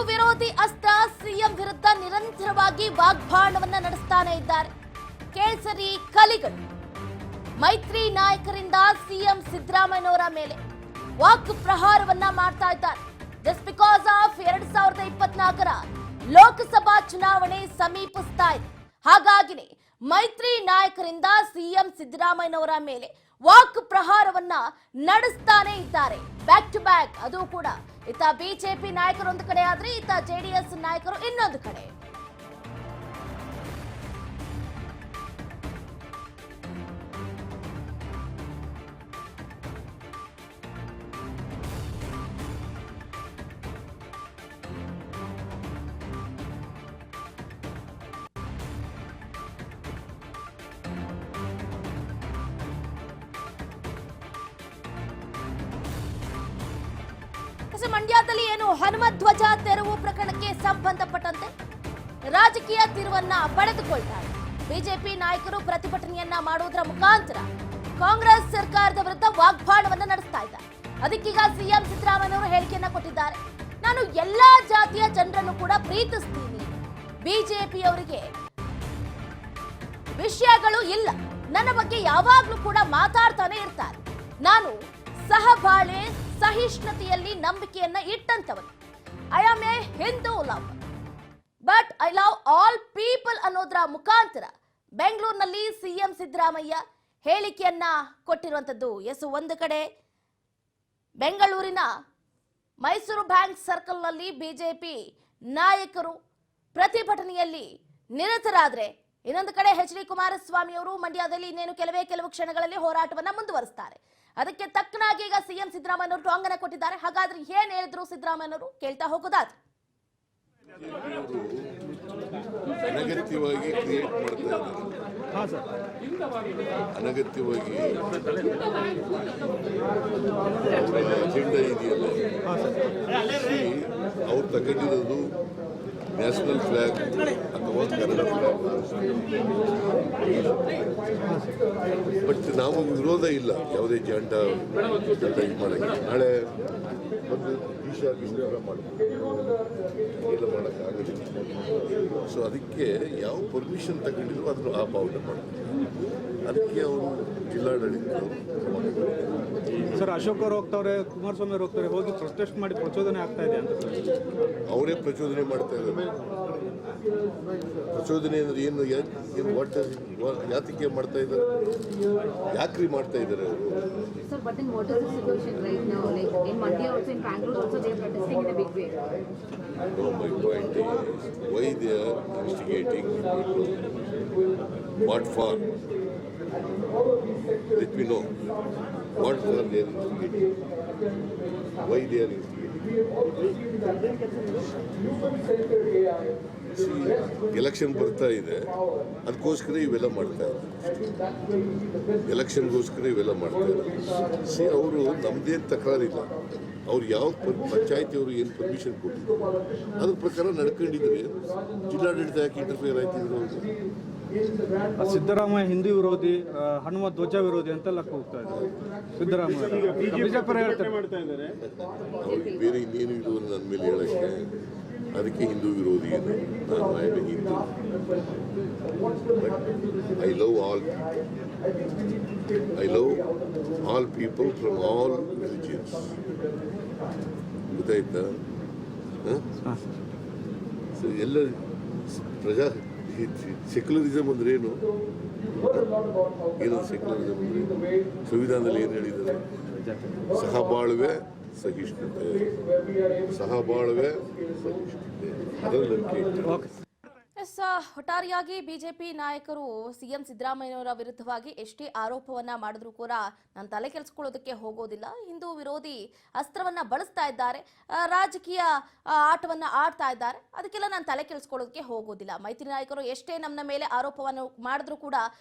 ವಿರೋಧಿ ಅಸ್ತ್ರ ಸಿಎಂ ವಿರುದ್ಧ ನಿರಂತರವಾಗಿ ವಾಗ್ಬಾಣವನ್ನ ನಡೆಸ್ತಾನೆ ಇದ್ದಾರೆ ಕೇಸರಿ ಕಲಿಗಳು. ಮೈತ್ರಿ ನಾಯಕರಿಂದ ಸಿಎಂ ಸಿದ್ದರಾಮಯ್ಯನವರ ಮೇಲೆ ವಾಕ್ ಪ್ರಹಾರವನ್ನ ಮಾಡ್ತಾ ಇದ್ದಾರೆ. ಜಸ್ಟ್ ಬಿಕಾಸ್ ಆಫ್ 2024ರ ಲೋಕಸಭಾ ಚುನಾವಣೆ ಸಮೀಪಿಸ್ತಾ ಇದೆ. ಹಾಗಾಗಿನೇ ಮೈತ್ರಿ ನಾಯಕರಿಂದ ಸಿಎಂ ಸಿದ್ದರಾಮಯ್ಯನವರ ಮೇಲೆ ವಾಕ್ ಪ್ರಹಾರವನ್ನ ನಡೆಸ್ತಾನೆ ಇದ್ದಾರೆ ಬ್ಯಾಕ್ ಟು ಬ್ಯಾಕ್. ಅದು ಕೂಡ ಇತ್ತ ಬಿಜೆಪಿ ನಾಯಕರು ಒಂದು ಕಡೆ ಆದ್ರೆ ಇತ್ತ ಜೆಡಿಎಸ್ ನಾಯಕರು ಇನ್ನೊಂದು ಕಡೆ. ಮಂಡ್ಯದಲ್ಲಿ ಏನು ಹನುಮತ್ ಧ್ವಜ ತೆರವು ಪ್ರಕರಣಕ್ಕೆ ಸಂಬಂಧಪಟ್ಟಂತೆ ರಾಜಕೀಯ ತಿರುವನ್ನ ಪಡೆದುಕೊಳ್ತಾರೆ. ಬಿಜೆಪಿ ನಾಯಕರು ಪ್ರತಿಭಟನೆಯನ್ನ ಮಾಡುವುದರ ಮುಖಾಂತರ ಕಾಂಗ್ರೆಸ್ ಸರ್ಕಾರದ ವಿರುದ್ಧ ವಾಗ್ಬಾಣವನ್ನ ನಡೆಸ್ತಾ ಇದ್ದಾರೆ. ಅದಕ್ಕೀಗ ಸಿಎಂ ಸಿದ್ದರಾಮಯ್ಯನವರು ಹೇಳಿಕೆಯನ್ನ ಕೊಟ್ಟಿದ್ದಾರೆ. ನಾನು ಎಲ್ಲಾ ಜಾತಿಯ ಜನರನ್ನು ಕೂಡ ಪ್ರೀತಿಸ್ತೀನಿ, ಬಿಜೆಪಿಯವರಿಗೆ ವಿಷಯಗಳು ಇಲ್ಲ, ನನ್ನ ಬಗ್ಗೆ ಯಾವಾಗ್ಲೂ ಕೂಡ ಮಾತಾಡ್ತಾನೆ ಇರ್ತಾರೆ. ನಾನು ಸಹಬಾಳ್ವೆ ಸಹಿಷ್ಣುತೆಯಲ್ಲಿ ನಂಬಿಕೆಯನ್ನ ಇಟ್ಟಂತವನು. I am a Hindu love but I love all people ಅನ್ನೋದ್ರ ಮುಖಾಂತರ ಬೆಂಗಳೂರಿನಲ್ಲಿ ಸಿಎಂ ಸಿದ್ದರಾಮಯ್ಯ ಹೇಳಿಕೆಯನ್ನ ಕೊಟ್ಟಿರುವಂತದ್ದು. ಒಂದು ಕಡೆ ಬೆಂಗಳೂರಿನ ಮೈಸೂರು ಬ್ಯಾಂಕ್ ಸರ್ಕಲ್ನಲ್ಲಿ ಬಿಜೆಪಿ ನಾಯಕರು ಪ್ರತಿಭಟನೆಯಲ್ಲಿ ನಿರತರಾದ್ರೆ, ಇನ್ನೊಂದು ಕಡೆ ಎಚ್ ಡಿ ಕುಮಾರಸ್ವಾಮಿ ಅವರು ಮಂಡ್ಯದಲ್ಲಿ ಇನ್ನೇನು ಕೆಲವು ಕ್ಷಣಗಳಲ್ಲಿ ಹೋರಾಟವನ್ನ ಮುಂದುವರಿಸ್ತಾರೆ. ಅದಕ್ಕೆ ತಕ್ಕನಾಗಿ ಈಗ ಸಿಎಂ ಸಿದ್ದರಾಮಯ್ಯನವರು ಟಾಂಗನ್ನ ಕೊಟ್ಟಿದ್ದಾರೆ. ಹಾಗಾದ್ರೆ ಏನ್ ಹೇಳಿದ್ರು ಸಿದ್ದರಾಮಯ್ಯನವರು ಕೇಳ್ತಾ ಹೋಗೋದಾದ್ರೆ, ಅನಗತ್ಯವಾಗಿ ಕ್ರಿಯೇಟ್ ಮಾಡ್ತಾ ಇದ್ದಾರೆ, ಅನಗತ್ಯವಾಗಿ ಅಜೆಂಡಾ ಇದೆಯಲ್ಲ, ಅವ್ರು ತಗೊಂಡಿರೋದು ನ್ಯಾಷನಲ್ ಫ್ಲಾಗ್ ಅಥವಾ ಕನ್ನಡ ಫ್ಲಾಗ್. ಬಟ್ ನಾವು ವಿರೋಧ ಇಲ್ಲ ಯಾವುದೇ ಜೆಂಡ ಇದು ಮಾಡೋಕ್ಕೆ. ನಾಳೆ ಒಂದು ಈಶಾ ಮಾಡಬೇಕು ಎಲ್ಲ ಮಾಡೋಕ್ಕಾಗಲಿಲ್ಲ. ಸೊ ಅದಕ್ಕೆ ಯಾವ ಪರ್ಮಿಷನ್ ತಗೊಂಡಿದ್ರು ಅದನ್ನು ಆ ಪಾವನೆ ಮಾಡಬೇಕು. ಅದಕ್ಕೆ ಅವರು ಜಿಲ್ಲಾಡಳಿತ ಸರ್ ಅಶೋಕ್ ಅವರು ಹೋಗ್ತವ್ರೆ, ಕುಮಾರಸ್ವಾಮಿ ಅವರು ಹೋಗ್ತಾರೆ, ಹೋಗಿ ಪ್ರೊಟೆಸ್ಟ್ ಮಾಡಿ ಪ್ರಚೋದನೆ ಆಗ್ತಾ ಇದೆ ಅಂತ. ಅವರೇ ಪ್ರಚೋದನೆ ಮಾಡ್ತಾ ಇದ್ದಾರೆ. ಪ್ರಚೋದನೆ ಅಂದ್ರೆ ಏನು ಯಾತಕ್ಕೆ ಮಾಡ್ತಾ ಇದ್ದಾರೆ, ಯಾಕ್ರಿ ಮಾಡ್ತಾ ಇದ್ದಾರೆ ಅವರು? Sir, but then what is the solution right now? Like in Mandya also, in Bangalore also, they are protesting in a big way. No, my point is why they are instigating people. What for? Let me know. What for they are instigating? Why they are instigating? Election ಬರ್ತಾ ಇದೆ, ಅದಕ್ಕೋಸ್ಕರ ಇವೆಲ್ಲ ಮಾಡ್ತಾ ಇದ್ದಾರೆ. ಎಲೆಕ್ಷನ್ಗೋಸ್ಕರ ಇವೆಲ್ಲ ಮಾಡ್ತಾ ಇದ್ದಾರೆ. ಅವರು ನಮ್ದೇನು ತಕರಾರಿಲ್ಲ. ಅವ್ರು ಯಾವ ಪಂಚಾಯತಿಯವರು ಏನು ಪರ್ಮಿಷನ್ ಕೊಟ್ಟಿದ್ದಾರೆ ಅದ್ರ ಪ್ರಕಾರ ನಡ್ಕೊಂಡಿದ್ರೆ ಜಿಲ್ಲಾಡಳಿತ ಯಾಕೆ ಇಂಟರ್ಫಿಯರ್ ಆಯ್ತಿದ್ರು? ಅವರು ಸಿದ್ದರಾಮಯ್ಯ ಹಿಂದೂ ವಿರೋಧಿ, ಹನುಮತ್ ಧ್ವಜ ವಿರೋಧಿ ಅಂತೆಲ್ಲ ಹೋಗ್ತಾ ಇದ್ದಾರೆ ಸಿದ್ದರಾಮಯ್ಯ. ಅವ್ರಿಗೆ ಬೇರೆ ಇನ್ನೇನು ಇದು ನನ್ನ ಮೇಲೆ ಹೇಳಕ್ಕೆ. ಅದಕ್ಕೆ ಹಿಂದೂ ವಿರೋಧಿ ಏನು? ನಾನು I am a Hindu. I love all people from all religions. ಗೊತ್ತಾಯ್ತಾ? ಎಲ್ಲ ಪ್ರಜಾ ಸೆಕ್ಯುಲರಿಸಮ್ ಅಂದ್ರೆ ಏನು? ಸೆಕ್ಯುಲರಿಸಮ್ ಅಂದ್ರೆ ಸಂವಿಧಾನದಲ್ಲಿ ಏನು ಹೇಳಿದ್ದಾರೆ? ಸಹಬಾಳ್ವೆ ಸಹಿಷ್ಣುತೆ, ಸಹಬಾಳ್ವೆ ಸಹಿಷ್ಣುತೆ, ಅದರಲ್ಲಿ ನಂಬಿಕೆ. ಒಟ್ಟಾರೆಯಾಗಿ ಬಿಜೆಪಿ ನಾಯಕರು ಸಿಎಂ ಸಿದ್ದರಾಮಯ್ಯನವರ ವಿರುದ್ಧವಾಗಿ ಎಷ್ಟೇ ಆರೋಪವನ್ನ ಮಾಡಿದ್ರು ಕೂಡ ನಾನು ತಲೆ ಕೆಡಿಸ್ಕೊಳ್ಳೋದಕ್ಕೆ ಹೋಗೋದಿಲ್ಲ, ಹಿಂದೂ ವಿರೋಧಿ ಅಸ್ತ್ರವನ್ನ ಬಳಸ್ತಾ ಇದ್ದಾರೆ, ರಾಜಕೀಯ ಆಟವನ್ನ ಆಡ್ತಾ ಇದ್ದಾರೆ, ಅದಕ್ಕೆಲ್ಲ ನಾನು ತಲೆ ಕೆಡಿಸ್ಕೊಳ್ಳೋದಕ್ಕೆ ಹೋಗೋದಿಲ್ಲ. ಮೈತ್ರಿ ನಾಯಕರು ಎಷ್ಟೇ ನಮ್ಮ ಮೇಲೆ ಆರೋಪವನ್ನು ಮಾಡಿದ್ರು ಕೂಡ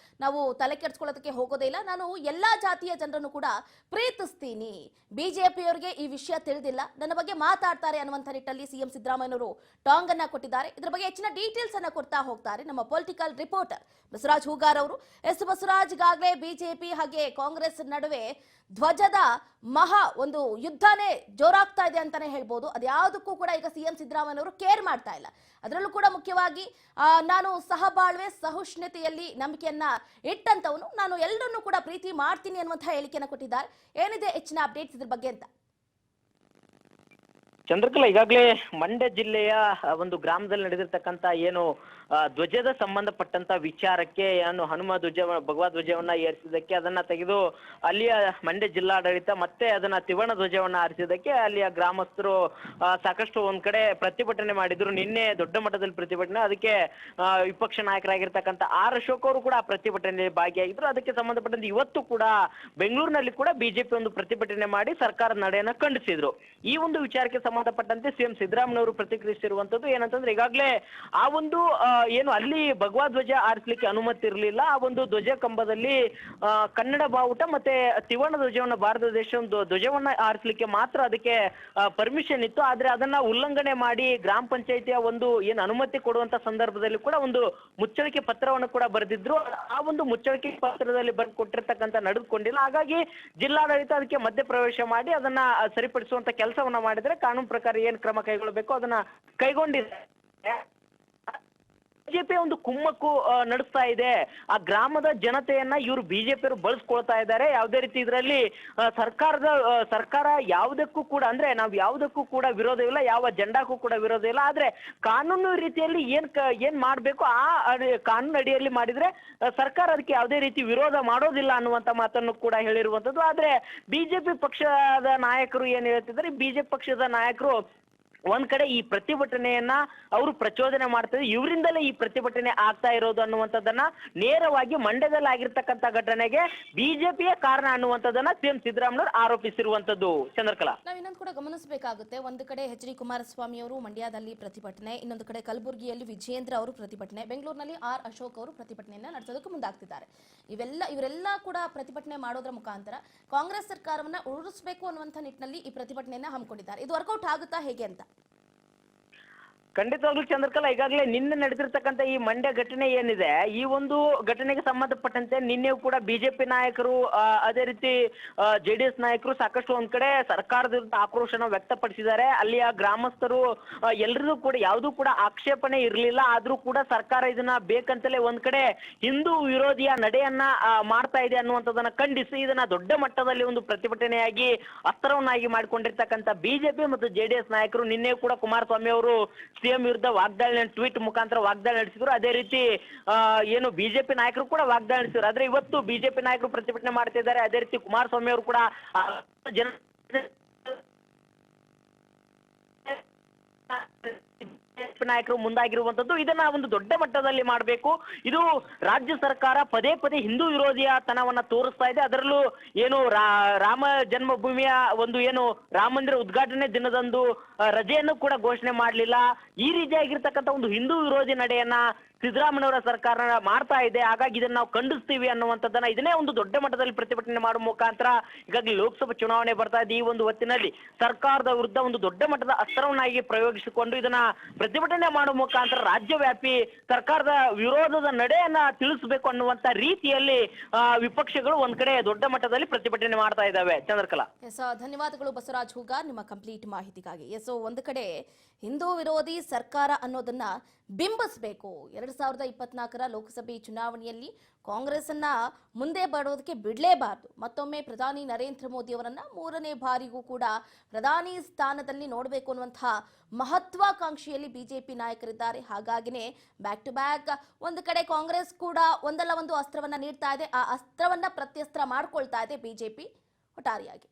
ನಾವು ತಲೆ ಕೆಡಿಸ್ಕೊಳ್ಳೋದಕ್ಕೆ ಹೋಗೋದೇ ಇಲ್ಲ. ನಾನು ಎಲ್ಲಾ ಜಾತಿಯ ಜನರನ್ನು ಕೂಡ ಪ್ರೀತಿಸ್ತೀನಿ, ಬಿಜೆಪಿಯವರಿಗೆ ಈ ವಿಷಯ ತಿಳಿದಿಲ್ಲ, ನನ್ನ ಬಗ್ಗೆ ಮಾತಾಡ್ತಾರೆ ಅನ್ನುವಂಥ ನಿಟ್ಟಲ್ಲಿ ಸಿಎಂ ಸಿದ್ದರಾಮಯ್ಯನವರು ಟಾಂಗ್ ಅನ್ನ ಕೊಟ್ಟಿದ್ದಾರೆ. ಇದರ ಬಗ್ಗೆ ಹೆಚ್ಚಿನ ಡೀಟೇಲ್ಸ್ ಅನ್ನ ಕೊಡ್ತಾ ಹೋಗ್ತಾರೆ ನಮ್ಮ ಪೊಲಿಟಿಕಲ್ ರಿಪೋರ್ಟರ್ ಬಸವರಾಜ್ ಹೂಗಾರ್ ಅವರು. ಬಸವರಾಜ್, ಈಗಾಗಲೇ ಬಿಜೆಪಿ ಹಾಗೆ ಕಾಂಗ್ರೆಸ್ ನಡುವೆ ಧ್ವಜದ ಒಂದು ಯುದ್ಧನೇ ಜೋರಾಗ್ತಾ ಇದೆ ಅಂತಾನೆ ಹೇಳ್ಬೋದು. ಅದ್ಯಾವುದಕ್ಕೂ ಕೂಡ ಈಗ ಸಿಎಂ ಸಿದ್ದರಾಮಯ್ಯ ಅವರು ಕೇರ್ ಮಾಡ್ತಾ ಇಲ್ಲ. ಅದರಲ್ಲೂ ಕೂಡ ಮುಖ್ಯವಾಗಿ ನಾನು ಸಹಬಾಳ್ವೆ ಸಹಿಷ್ಣುತೆಯಲ್ಲಿ ನಂಬಿಕೆಯನ್ನ ಇಟ್ಟಂತವನು, ನಾನು ಎಲ್ಲರನ್ನೂ ಕೂಡ ಪ್ರೀತಿ ಮಾಡ್ತೀನಿ ಅನ್ನುವಂತಹ ಹೇಳಿಕೆಯನ್ನು ಕೊಟ್ಟಿದ್ದಾರೆ. ಏನಿದೆ ಹೆಚ್ಚಿನ ಅಪ್ಡೇಟ್ಸ್ ಇದ್ರ ಬಗ್ಗೆ ಅಂತ? ಚಂದ್ರಕಲಾ, ಈಗಾಗಲೇ ಮಂಡ್ಯ ಜಿಲ್ಲೆಯ ಒಂದು ಗ್ರಾಮದಲ್ಲಿ ನಡೆದಿರ್ತಕ್ಕಂಥ ಏನು ಧ್ವಜದ ಸಂಬಂಧಪಟ್ಟಂತ ವಿಚಾರಕ್ಕೆ ಏನು ಹನುಮ ಧ್ವಜ ಭಗವಾ ಧ್ವಜವನ್ನ ಏರಿಸಿದ್ದಕ್ಕೆ ಅದನ್ನ ತೆಗೆದು ಅಲ್ಲಿಯ ಮಂಡ್ಯ ಜಿಲ್ಲಾಡಳಿತ ಮತ್ತೆ ಅದನ್ನ ತ್ರಿವರ್ಣ ಧ್ವಜವನ್ನ ಆರಿಸಿದ್ದಕ್ಕೆ ಅಲ್ಲಿಯ ಗ್ರಾಮಸ್ಥರು ಸಾಕಷ್ಟು ಒಂದ್ ಕಡೆ ಪ್ರತಿಭಟನೆ ಮಾಡಿದ್ರು. ನಿನ್ನೆ ದೊಡ್ಡ ಮಟ್ಟದಲ್ಲಿ ಪ್ರತಿಭಟನೆ, ಅದಕ್ಕೆ ವಿಪಕ್ಷ ನಾಯಕರಾಗಿರ್ತಕ್ಕಂಥ ಆರ್ ಅಶೋಕ್ ಅವರು ಕೂಡ ಆ ಪ್ರತಿಭಟನೆಯಲ್ಲಿ ಭಾಗಿಯಾಗಿದ್ರು. ಅದಕ್ಕೆ ಸಂಬಂಧಪಟ್ಟಂತೆ ಇವತ್ತು ಕೂಡ ಬೆಂಗಳೂರಿನಲ್ಲಿ ಕೂಡ ಬಿಜೆಪಿ ಒಂದು ಪ್ರತಿಭಟನೆ ಮಾಡಿ ಸರ್ಕಾರದ ನಡೆಯನ್ನ ಖಂಡಿಸಿದ್ರು. ಈ ಒಂದು ವಿಚಾರಕ್ಕೆ ಸಂಬಂಧಪಟ್ಟಂತೆ ಸಿಎಂ ಸಿದ್ದರಾಮಯ್ಯ ಅವರು ಪ್ರತಿಕ್ರಿಯಿಸಿರುವಂತದ್ದು ಏನಂತಂದ್ರೆ, ಈಗಾಗಲೇ ಆ ಒಂದು ಏನು ಅಲ್ಲಿ ಭಗವಾ ಧ್ವಜ ಆರಿಸಲಿಕ್ಕೆ ಅನುಮತಿ ಇರಲಿಲ್ಲ. ಆ ಒಂದು ಧ್ವಜ ಕಂಬದಲ್ಲಿ ಕನ್ನಡ ಬಾವುಟ ಮತ್ತೆ ತ್ರಿವರ್ಣ ಧ್ವಜವನ್ನ, ಭಾರತ ದೇಶ ಒಂದು ಧ್ವಜವನ್ನ ಆರಿಸಲಿಕ್ಕೆ ಮಾತ್ರ ಅದಕ್ಕೆ ಪರ್ಮಿಷನ್ ಇತ್ತು. ಆದ್ರೆ ಅದನ್ನ ಉಲ್ಲಂಘನೆ ಮಾಡಿ ಗ್ರಾಮ ಪಂಚಾಯಿತಿಯ ಒಂದು ಏನು ಅನುಮತಿ ಕೊಡುವಂತ ಸಂದರ್ಭದಲ್ಲಿ ಕೂಡ ಒಂದು ಮುಚ್ಚಳಿಕೆ ಪತ್ರವನ್ನು ಕೂಡ ಬರೆದಿದ್ರು. ಆ ಒಂದು ಮುಚ್ಚಳಿಕೆ ಪತ್ರದಲ್ಲಿ ಬರೆದು ಕೊಟ್ಟಿರ್ತಕ್ಕಂಥ ನಡೆದುಕೊಂಡಿಲ್ಲ. ಹಾಗಾಗಿ ಜಿಲ್ಲಾಡಳಿತ ಅದಕ್ಕೆ ಮಧ್ಯಪ್ರವೇಶ ಮಾಡಿ ಅದನ್ನ ಸರಿಪಡಿಸುವಂತ ಕೆಲಸವನ್ನ ಮಾಡಿದ್ರೆ ಕಾನೂನು ಪ್ರಕಾರ ಏನ್ ಕ್ರಮ ಕೈಗೊಳ್ಳಬೇಕು ಅದನ್ನ ಕೈಗೊಂಡಿದೆ. ಬಿಜೆಪಿ ಒಂದು ಕುಮ್ಮಕ್ಕು ನಡೆಸ್ತಾ ಇದೆ. ಆ ಗ್ರಾಮದ ಜನತೆಯನ್ನ ಇವರು ಬಿಜೆಪಿಯವರು ಬಳಸ್ಕೊಳ್ತಾ ಇದ್ದಾರೆ. ಯಾವುದೇ ರೀತಿ ಇದರಲ್ಲಿ ಸರ್ಕಾರ ಯಾವುದಕ್ಕೂ ಕೂಡ, ಅಂದ್ರೆ ನಾವು ಯಾವುದಕ್ಕೂ ಕೂಡ ವಿರೋಧವಿಲ್ಲ, ಯಾವ ಜೆಂಡಾಕ್ಕೂ ಕೂಡ ವಿರೋಧ ಇಲ್ಲ. ಆದ್ರೆ ಕಾನೂನು ರೀತಿಯಲ್ಲಿ ಏನ್ ಮಾಡ್ಬೇಕು ಆ ಕಾನೂನು ಅಡಿಯಲ್ಲಿ ಮಾಡಿದ್ರೆ ಸರ್ಕಾರ ಅದಕ್ಕೆ ಯಾವುದೇ ರೀತಿ ವಿರೋಧ ಮಾಡೋದಿಲ್ಲ ಅನ್ನುವಂತ ಮಾತನ್ನು ಕೂಡ ಹೇಳಿರುವಂತದ್ದು. ಆದ್ರೆ ಬಿಜೆಪಿ ಪಕ್ಷದ ನಾಯಕರು ಏನ್ ಹೇಳ್ತಿದ್ದಾರೆ, ಬಿಜೆಪಿ ಪಕ್ಷದ ನಾಯಕರು ಒಂದ್ ಕಡೆ ಈ ಪ್ರತಿಭಟನೆಯನ್ನ ಅವರು ಪ್ರಚೋದನೆ ಮಾಡ್ತಾರೆ, ಇವರಿಂದಲೇ ಈ ಪ್ರತಿಭಟನೆ ಆಗ್ತಾ ಇರೋದು ಅನ್ನುವಂಥದ್ದನ್ನ ನೇರವಾಗಿ ಮಂಡ್ಯದಲ್ಲಿ ಆಗಿರ್ತಕ್ಕಂಥ ಘಟನೆಗೆ ಬಿಜೆಪಿಯ ಕಾರಣ ಅನ್ನುವಂಥದ್ದನ್ನ ಸಿಎಂ ಸಿದ್ದರಾಮಯ್ಯ ಆರೋಪಿಸಿರುವಂತದ್ದು. ಚಂದ್ರಕಲಾ, ನಾವು ಇನ್ನೊಂದು ಕೂಡ ಗಮನಿಸಬೇಕಾಗುತ್ತೆ. ಒಂದು ಕಡೆ ಎಚ್ ಡಿ ಕುಮಾರಸ್ವಾಮಿ ಅವರು ಮಂಡ್ಯದಲ್ಲಿ ಪ್ರತಿಭಟನೆ, ಇನ್ನೊಂದು ಕಡೆ ಕಲಬುರಗಿಯಲ್ಲಿ ವಿಜೇಂದ್ರ ಅವರು ಪ್ರತಿಭಟನೆ, ಬೆಂಗಳೂರಿನಲ್ಲಿ ಆರ್ ಅಶೋಕ್ ಅವರು ಪ್ರತಿಭಟನೆಯನ್ನ ನಡೆಸೋದಕ್ಕೆ ಮುಂದಾಗ್ತಿದ್ದಾರೆ. ಇವರೆಲ್ಲ ಕೂಡ ಪ್ರತಿಭಟನೆ ಮಾಡೋದ್ರ ಮುಖಾಂತರ ಕಾಂಗ್ರೆಸ್ ಸರ್ಕಾರವನ್ನ ಉರುಳಿಸಬೇಕು ಅನ್ನುವಂಥ ನಿಟ್ಟಿನಲ್ಲಿ ಈ ಪ್ರತಿಭಟನೆಯನ್ನ ಹಮ್ಮಿಕೊಂಡಿದ್ದಾರೆ. ಇದು ವರ್ಕೌಟ್ ಆಗುತ್ತಾ ಹೇಗೆ ಅಂತ? ಖಂಡಿತವಾಗ್ಲೂ ಚಂದ್ರಕಲಾ, ಈಗಾಗಲೇ ನಿನ್ನೆ ನಡೆದಿರ್ತಕ್ಕಂಥ ಈ ಮಂಡ್ಯ ಘಟನೆ ಏನಿದೆ, ಈ ಒಂದು ಘಟನೆಗೆ ಸಂಬಂಧಪಟ್ಟಂತೆ ನಿನ್ನೆಯೂ ಕೂಡ ಬಿಜೆಪಿ ನಾಯಕರು ಅದೇ ರೀತಿ ಜೆಡಿಎಸ್ ನಾಯಕರು ಸಾಕಷ್ಟು ಒಂದ್ ಕಡೆ ಸರ್ಕಾರದ ವಿರುದ್ಧ ಆಕ್ರೋಶನ ವ್ಯಕ್ತಪಡಿಸಿದ್ದಾರೆ. ಅಲ್ಲಿಯ ಗ್ರಾಮಸ್ಥರು ಎಲ್ಲರಿಗೂ ಕೂಡ ಯಾವುದೂ ಕೂಡ ಆಕ್ಷೇಪಣೆ ಇರಲಿಲ್ಲ. ಆದ್ರೂ ಕೂಡ ಸರ್ಕಾರ ಇದನ್ನ ಬೇಕಂತಲೇ ಒಂದ್ ಕಡೆ ಹಿಂದೂ ವಿರೋಧಿಯ ನಡೆಯನ್ನ ಮಾಡ್ತಾ ಇದೆ ಅನ್ನುವಂಥದ್ದನ್ನ ಖಂಡಿಸಿ ಇದನ್ನ ದೊಡ್ಡ ಮಟ್ಟದಲ್ಲಿ ಒಂದು ಪ್ರತಿಭಟನೆಯಾಗಿ ಅಸ್ತ್ರವನ್ನಾಗಿ ಮಾಡಿಕೊಂಡಿರ್ತಕ್ಕಂಥ ಬಿಜೆಪಿ ಮತ್ತು ಜೆಡಿಎಸ್ ನಾಯಕರು ನಿನ್ನೆ ಕೂಡ ಕುಮಾರಸ್ವಾಮಿ ಅವರು ಸಿಎಂ ವಿರುದ್ಧ ವಾಗ್ದಾಳಿ ಟ್ವೀಟ್ ಮುಖಾಂತರ ವಾಗ್ದಾಳಿ ನಡೆಸಿದ್ರು. ಅದೇ ರೀತಿ ಏನು ಬಿಜೆಪಿ ನಾಯಕರು ಕೂಡ ವಾಗ್ದಾಳಿ ನಡೆಸಿದ್ರು. ಆದ್ರೆ ಇವತ್ತು ಬಿಜೆಪಿ ನಾಯಕರು ಪ್ರತಿಭಟನೆ ಮಾಡ್ತಿದ್ದಾರೆ. ಅದೇ ರೀತಿ ಕುಮಾರಸ್ವಾಮಿ ಅವರು ಕೂಡ ಜನ ನಾಯಕರು ಮುಂದಾಗಿರುವಂತದ್ದು. ಇದನ್ನ ಒಂದು ದೊಡ್ಡ ಮಟ್ಟದಲ್ಲಿ ಮಾಡಬೇಕು. ಇದು ರಾಜ್ಯ ಸರ್ಕಾರ ಪದೇ ಪದೇ ಹಿಂದೂ ವಿರೋಧಿಯ ತನವನ್ನ ತೋರಿಸ್ತಾ ಇದೆ. ಅದರಲ್ಲೂ ಏನು ರಾಮ ಜನ್ಮಭೂಮಿಯ ಒಂದು ಏನು ರಾಮ ಮಂದಿರ ಉದ್ಘಾಟನೆ ದಿನದಂದು ರಜೆಯನ್ನು ಕೂಡ ಘೋಷಣೆ ಮಾಡಲಿಲ್ಲ. ಈ ರೀತಿಯಾಗಿರ್ತಕ್ಕಂಥ ಒಂದು ಹಿಂದೂ ವಿರೋಧಿ ನಡೆಯನ್ನ ಸಿದ್ದರಾಮಯ್ಯವರ ಸರ್ಕಾರ ಮಾಡ್ತಾ ಇದೆ. ಹಾಗಾಗಿ ಇದನ್ನ ನಾವು ಖಂಡಿಸ್ತೀವಿ ಅನ್ನುವಂಥದ್ದನ್ನ ಇದನ್ನೇ ಒಂದು ದೊಡ್ಡ ಮಟ್ಟದಲ್ಲಿ ಪ್ರತಿಭಟನೆ ಮಾಡುವ ಮುಖಾಂತರ ಈಗಾಗಲೇ ಲೋಕಸಭಾ ಚುನಾವಣೆ ಬರ್ತಾ ಇದೆ. ಈ ಒಂದು ಹೊತ್ತಿನಲ್ಲಿ ಸರ್ಕಾರದ ವಿರುದ್ಧ ಒಂದು ದೊಡ್ಡ ಮಟ್ಟದ ಅಸ್ತ್ರವನ್ನಾಗಿ ಪ್ರಯೋಗಿಸಿಕೊಂಡು ಇದನ್ನ ಪ್ರತಿಭಟನೆ ಮಾಡುವ ಮುಖಾಂತರ ರಾಜ್ಯವ್ಯಾಪಿ ಸರ್ಕಾರದ ವಿರೋಧದ ನಡೆಯನ್ನ ತಿಳಿಸಬೇಕು ಅನ್ನುವಂತ ರೀತಿಯಲ್ಲಿ ವಿಪಕ್ಷಗಳು ಒಂದ್ ಕಡೆ ದೊಡ್ಡ ಮಟ್ಟದಲ್ಲಿ ಪ್ರತಿಭಟನೆ ಮಾಡ್ತಾ ಇದ್ದಾವೆ. ಚಂದ್ರಕಲಾ, ಧನ್ಯವಾದಗಳು ಬಸವರಾಜ್ ಹೂಗಾರ್ ನಿಮ್ಮ ಕಂಪ್ಲೀಟ್ ಮಾಹಿತಿಗಾಗಿ. ಒಂದು ಕಡೆ ಹಿಂದೂ ವಿರೋಧಿ ಸರ್ಕಾರ ಅನ್ನೋದನ್ನ ಬಿಂಬಿಸಬೇಕು. 2024ರ ಲೋಕಸಭೆ ಚುನಾವಣೆಯಲ್ಲಿ ಕಾಂಗ್ರೆಸ್ ಅನ್ನ ಮುಂದೆ ಬರೋದಕ್ಕೆ ಬಿಡಲೇಬಾರದು. ಮತ್ತೊಮ್ಮೆ ಪ್ರಧಾನಿ ನರೇಂದ್ರ ಮೋದಿ ಅವರನ್ನ 3ನೇ ಬಾರಿಗೂ ಕೂಡ ಪ್ರಧಾನಿ ಸ್ಥಾನದಲ್ಲಿ ನೋಡಬೇಕು ಅನ್ನುವಂತಹ ಮಹತ್ವಾಕಾಂಕ್ಷೆಯಲ್ಲಿ ಬಿಜೆಪಿ ನಾಯಕರಿದ್ದಾರೆ. ಹಾಗಾಗಿನೇ ಬ್ಯಾಕ್ ಟು ಬ್ಯಾಕ್ ಒಂದು ಕಡೆ ಕಾಂಗ್ರೆಸ್ ಕೂಡ ಒಂದಲ್ಲ ಒಂದು ಅಸ್ತ್ರವನ್ನ ನೀಡ್ತಾ ಇದೆ. ಆ ಅಸ್ತ್ರವನ್ನ ಪ್ರತ್ಯಸ್ತ್ರ ಮಾಡ್ಕೊಳ್ತಾ ಇದೆ ಬಿಜೆಪಿ ಒಟ್ಟಾರೆಯಾಗಿ.